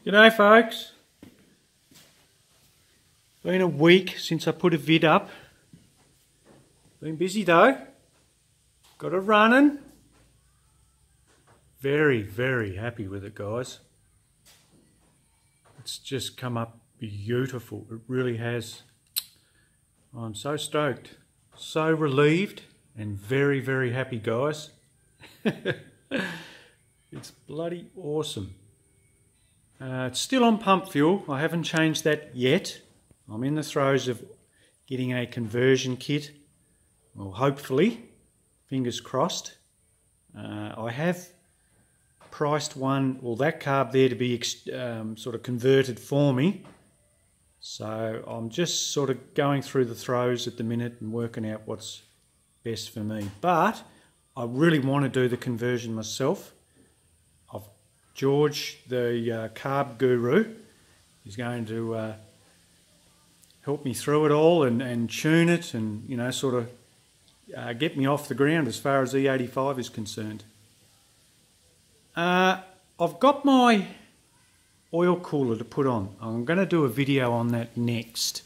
G'day folks. Been a week since I put a vid up. Been busy though. Got it running. Very happy with it, guys. It's just come up beautiful. It really has. I'm so stoked. So relieved and very happy, guys. It's bloody awesome. It's still on pump fuel. I haven't changed that yet. I'm in the throes of getting a conversion kit. Well, hopefully, fingers crossed. I have priced one, well, that carb there to be sort of converted for me. So I'm just sort of going through the throes at the minute and working out what's best for me. But I really want to do the conversion myself. George, the carb guru, is going to help me through it all and tune it and, you know, sort of get me off the ground as far as E85 is concerned. I've got my oil cooler to put on. I'm going to do a video on that next.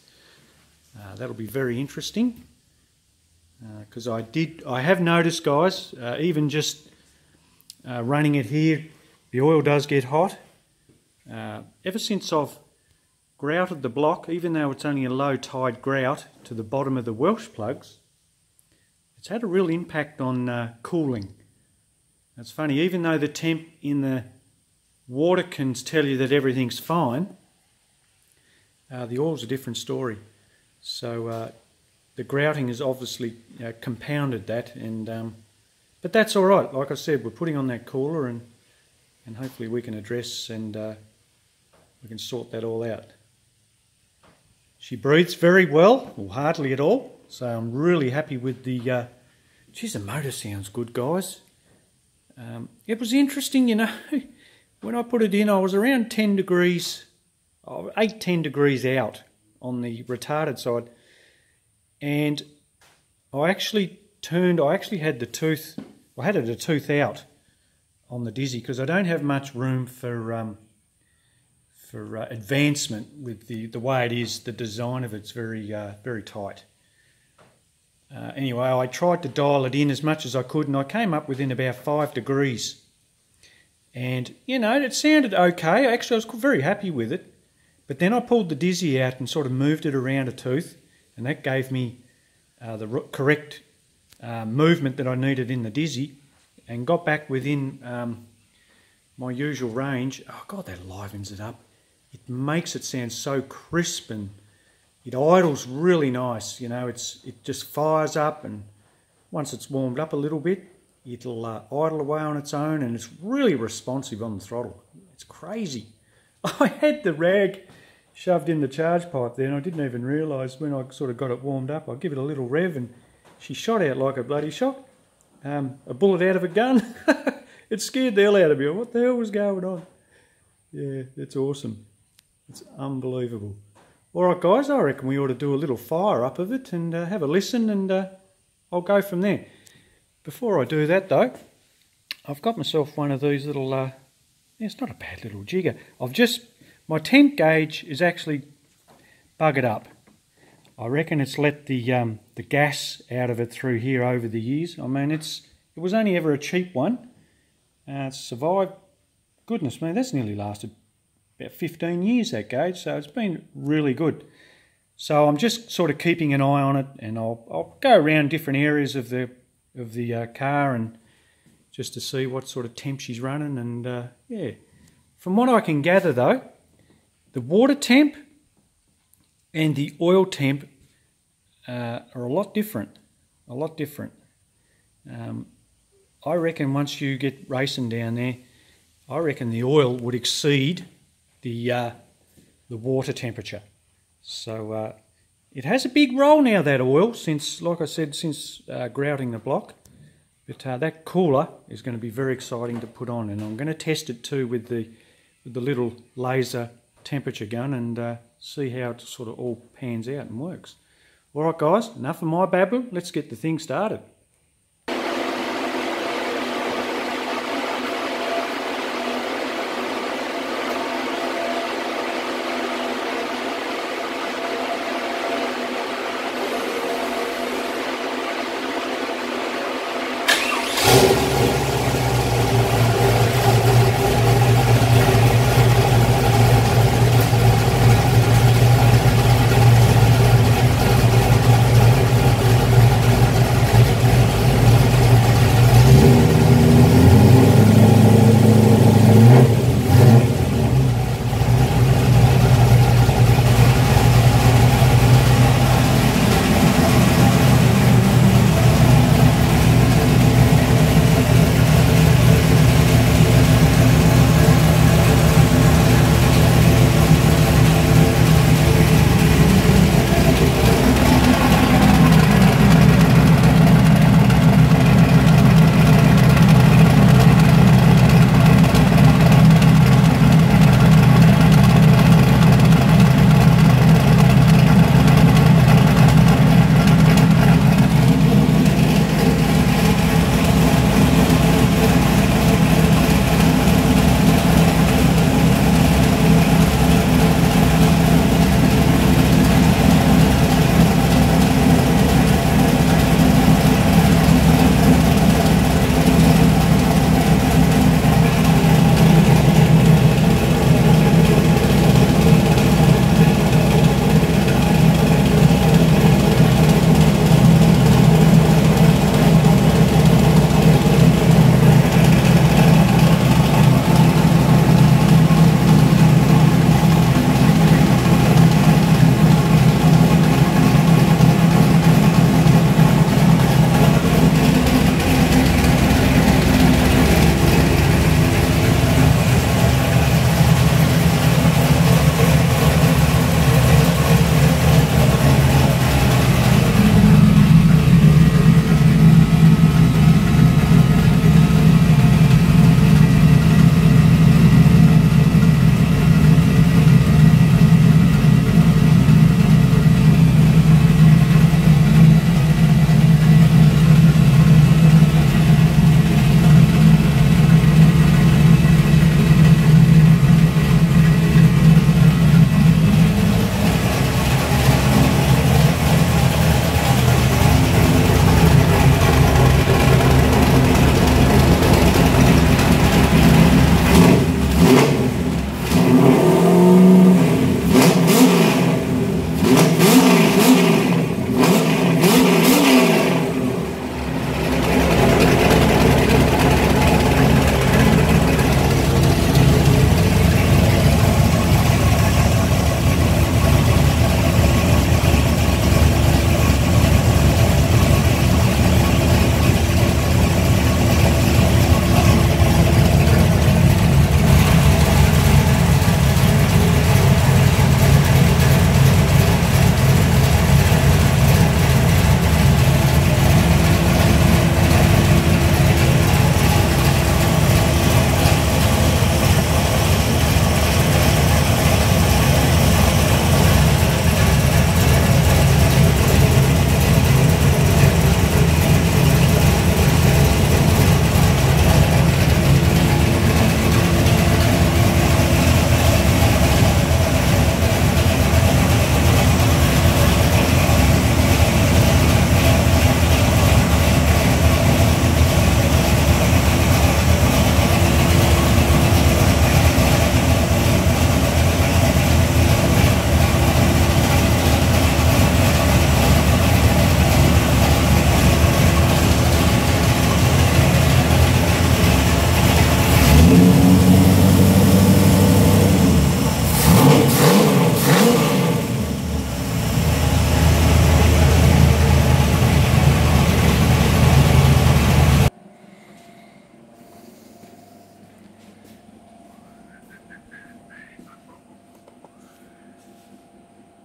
That'll be very interesting because I have noticed, guys, even just running it here, the oil does get hot. Ever since I've grouted the block, even though it's only a low tide grout to the bottom of the Welsh plugs, it's had a real impact on cooling. It's funny, even though the temp in the water can tell you that everything's fine, the oil's a different story. So the grouting has obviously compounded that, and but that's all right. Like I said, we're putting on that cooler and hopefully we can address and we can sort that all out. She breathes very well, or hardly at all, so I'm really happy with the... geez, the motor sounds good, guys. It was interesting, you know, when I put it in, I was around 10 degrees, 8-10 degrees out on the retarded side, and I actually had the tooth, I had it a tooth out on the Dizzy because I don't have much room for advancement with the way it is. The design of it's very tight. Anyway, I tried to dial it in as much as I could, and I came up within about 5 degrees. And you know, it sounded okay. Actually, I was very happy with it. But then I pulled the Dizzy out and sort of moved it around a tooth, and that gave me the correct movement that I needed in the Dizzy, and got back within my usual range. Oh God, that livens it up. It makes it sound so crisp, and it idles really nice. You know, it just fires up, and once it's warmed up a little bit, it'll idle away on its own, and it's really responsive on the throttle. It's crazy. I had the rag shoved in the charge pipe there, and I didn't even realise when I sort of got it warmed up. I give it a little rev, and she shot out like a bloody shot. A bullet out of a gun. It scared the hell out of me. What the hell was going on? Yeah, it's awesome. It's unbelievable. All right, guys, I reckon we ought to do a little fire up of it and have a listen, and I'll go from there. Before I do that, though, I've got myself one of these little... yeah, it's not a bad little jigger. My temp gauge is actually buggered up. I reckon it's let the gas out of it through here over the years. I mean, it was only ever a cheap one. It's survived, goodness me, that's nearly lasted about 15 years, that gauge, so it's been really good. So I'm just sort of keeping an eye on it, and I'll go around different areas of the car and just to see what sort of temp she's running, and yeah. From what I can gather though, the water temp and the oil temp are a lot different. I reckon once you get racing down there, I reckon the oil would exceed the water temperature. So it has a big role now, that oil, since, like I said, since grouting the block. But that cooler is going to be very exciting to put on, and I'm going to test it too with the little laser temperature gun and see how it sort of all pans out and works. Alright guys, enough of my babble, let's get the thing started.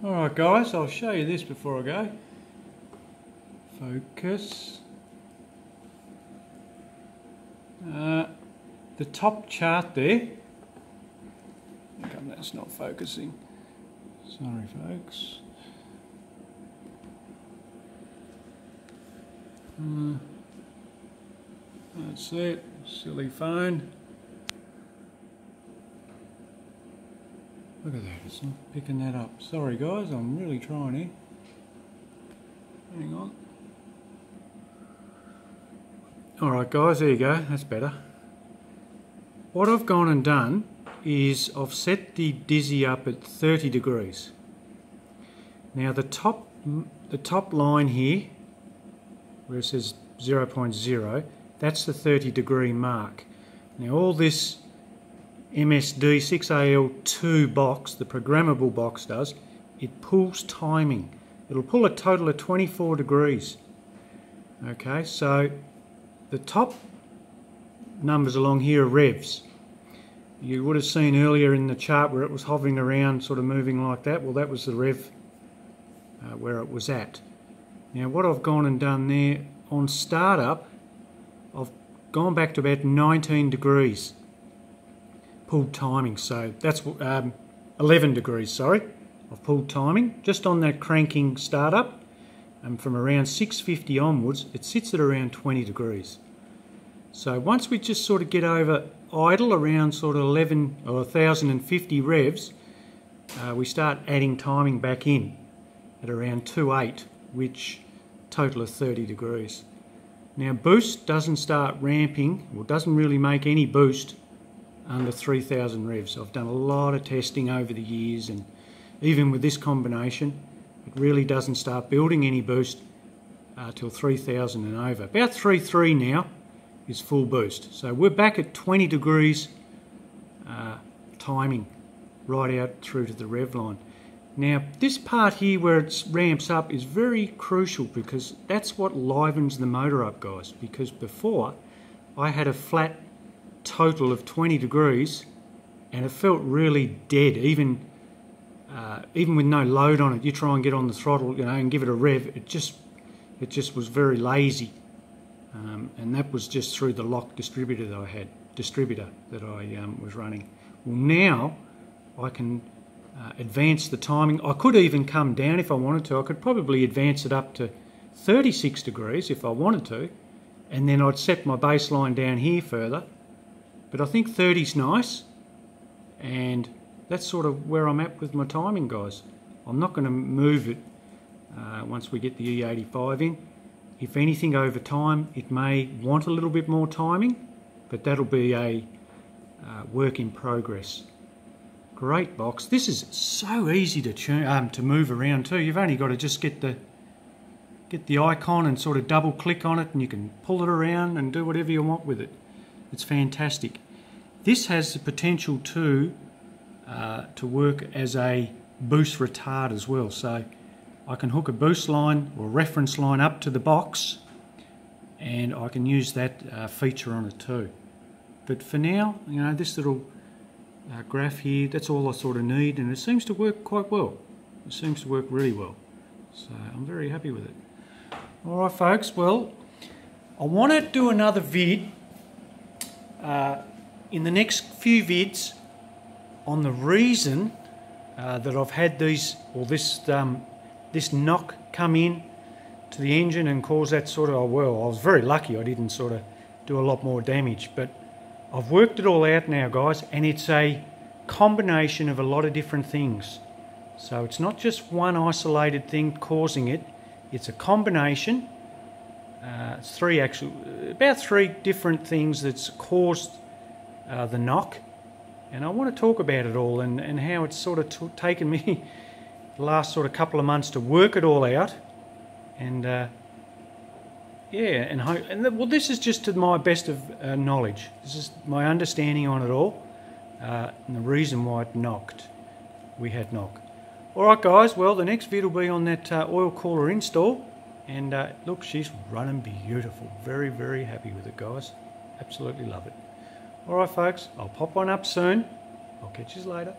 Alright guys, I'll show you this before I go. Focus. The top chart there. How come that's not focusing? Sorry folks. That's it. Silly phone. Look at that, it's not picking that up. Sorry guys, I'm really trying here. Hang on. Alright guys, there you go, that's better. What I've gone and done is I've set the Dizzy up at 30 degrees. Now the top line here, where it says 0.0, that's the 30 degree mark. Now all this MSD 6AL2 box, the programmable box does, it pulls timing. It'll pull a total of 24 degrees. Okay, so the top numbers along here are revs. You would have seen earlier in the chart where it was hovering around, sort of moving like that. Well, that was the rev where it was at. Now what I've gone and done there, on startup, I've gone back to about 19 degrees. Pulled timing, so that's 11 degrees, sorry. I've pulled timing just on that cranking startup, and from around 650 onwards it sits at around 20 degrees. So once we just sort of get over idle around sort of 11 or 1050 revs, we start adding timing back in at around 2.8, which total of 30 degrees. Now boost doesn't start ramping, or doesn't really make any boost under 3000 revs. I've done a lot of testing over the years, and even with this combination it really doesn't start building any boost till 3000 and over. About 3.3 now is full boost. So we're back at 20 degrees timing right out through to the rev line. Now this part here where it ramps up is very crucial, because that's what livens the motor up, guys, because before I had a flat total of 20 degrees and it felt really dead. Even with no load on it, you try and get on the throttle, you know, and give it a rev, it just was very lazy, and that was just through the lock distributor that I was running. Well, now I can advance the timing. I could even come down if I wanted to. I could probably advance it up to 36 degrees if I wanted to, and then I'd set my baseline down here further. But I think 30's nice, and that's sort of where I'm at with my timing, guys. I'm not going to move it once we get the E85 in. If anything, over time it may want a little bit more timing, but that'll be a work in progress. Great box. This is so easy to move around too. You've only got to just get the icon and sort of double click on it, and you can pull it around and do whatever you want with it. It's fantastic. This has the potential to work as a boost retard as well. So I can hook a boost line or reference line up to the box, and I can use that feature on it too. But for now, you know, this little graph here, that's all I sort of need, and it seems to work quite well. It seems to work really well. So I'm very happy with it. Alright folks, well, I want to do another vid in the next few vids on the reason that I've had this knock come in to the engine and cause that sort of, well, I was very lucky I didn't sort of do a lot more damage, but I've worked it all out now, guys, and it's a combination of a lot of different things. So it's not just one isolated thing causing it, it's a combination. It's about three different things that's caused the knock, and I want to talk about it all and how it's sort of taken me the last sort of couple of months to work it all out, and well, this is just to my best of knowledge. This is my understanding on it all, and the reason why it knocked. We had knock. Alright guys, well, the next vid will be on that oil cooler install, and look, she's running beautiful. Very, very happy with it, guys. Absolutely love it. Alright folks, I'll pop one up soon. I'll catch you later.